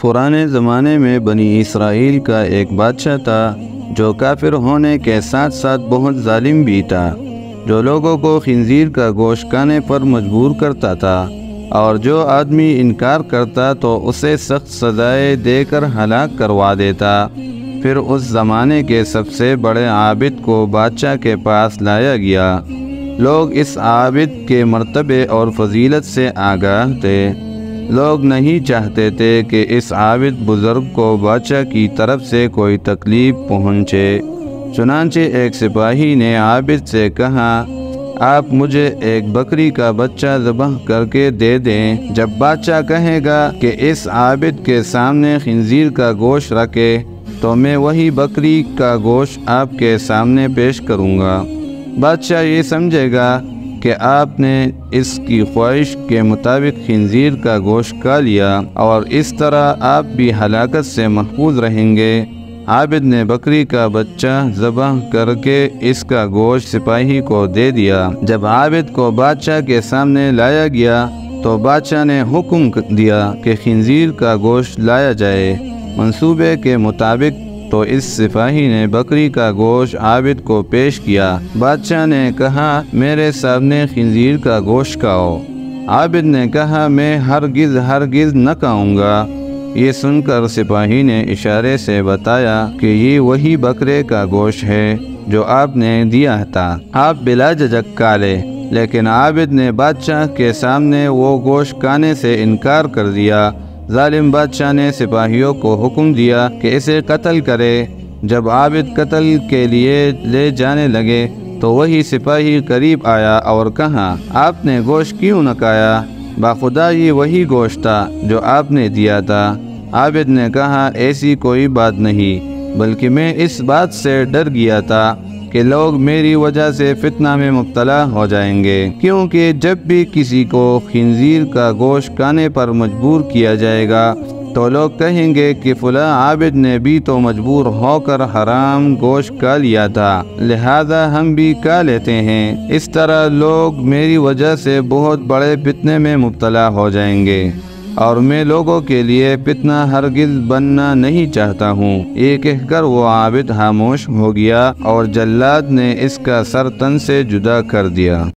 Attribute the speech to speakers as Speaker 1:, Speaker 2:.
Speaker 1: پرانے زمانے میں بنی اسرائیل کا ایک بادشاہ تھا جو کافر ہونے کے ساتھ ساتھ بہت ظالم بھی تھا، جو لوگوں کو خنزیر کا گوشت کھانے پر مجبور کرتا تھا، اور جو آدمی انکار کرتا تو اسے سخت سزائیں دے کر ہلاک کروا دیتا۔ پھر اس زمانے کے سب سے بڑے عابد کو بادشاہ کے پاس لایا گیا۔ لوگ اس عابد کے مرتبے اور فضیلت سے آگاہ تھے۔ لوگ نہیں چاہتے تھے کہ اس عابد بزرگ کو بادشاہ کی طرف سے کوئی تکلیف پہنچے۔ چنانچہ ایک سپاہی نے عابد سے کہا، آپ مجھے ایک بکری کا بچہ ذبح کر کے دے دیں۔ جب بادشاہ کہے گا کہ اس عابد کے سامنے خنزیر کا گوشت رکھے تو میں وہی بکری کا گوشت آپ کے سامنے پیش کروں گا۔ بادشاہ یہ سمجھے گا کہ آپ نے اس کی خواہش کے مطابق خنزیر کا گوشت کھا لیا، اور اس طرح آپ بھی ہلاکت سے محفوظ رہیں گے۔ عابد نے بکری کا بچہ ذبح کر کے اس کا گوشت سپاہی کو دے دیا۔ جب عابد کو بادشاہ کے سامنے لایا گیا تو بادشاہ نے حکم دیا کہ خنزیر کا گوشت لایا جائے۔ منصوبے کے مطابق تو اس سپاہی نے بکری کا گوشت عابد کو پیش کیا۔ بادشاہ نے کہا، میرے سامنے خنزیر کا گوشت کھاؤ۔ عابد نے کہا، میں ہرگز نہ کھاؤں گا۔ یہ سن کر سپاہی نے اشارے سے بتایا کہ یہ وہی بکرے کا گوشت ہے جو آپ نے دیا تھا، آپ بلا جھجک کھا لے۔ لیکن عابد نے بادشاہ کے سامنے وہ گوشت کھانے سے انکار کر دیا۔ ظالم بادشاہ نے سپاہیوں کو حکم دیا کہ اسے قتل کرے۔ جب عابد قتل کے لیے لے جانے لگے تو وہی سپاہی قریب آیا اور کہا، آپ نے گوشت کیوں نہ کھایا؟ باخدا یہ وہی گوشت تھا جو آپ نے دیا تھا۔ عابد نے کہا، ایسی کوئی بات نہیں، بلکہ میں اس بات سے ڈر گیا تھا کہ لوگ میری وجہ سے فتنہ میں مبتلا ہو جائیں گے، کیونکہ جب بھی کسی کو خنزیر کا گوشت کھانے پر مجبور کیا جائے گا تو لوگ کہیں گے کہ فلاں عابد نے بھی تو مجبور ہو کر حرام گوشت کھا لیا تھا، لہذا ہم بھی کھا لیتے ہیں۔ اس طرح لوگ میری وجہ سے بہت بڑے فتنے میں مبتلا ہو جائیں گے، اور میں لوگوں کے لیے فتنہ ہرگز بننا نہیں چاہتا ہوں۔ یہ کہہ کر وہ عابد خاموش ہو گیا اور جلاد نے اس کا سر تن سے جدا کر دیا۔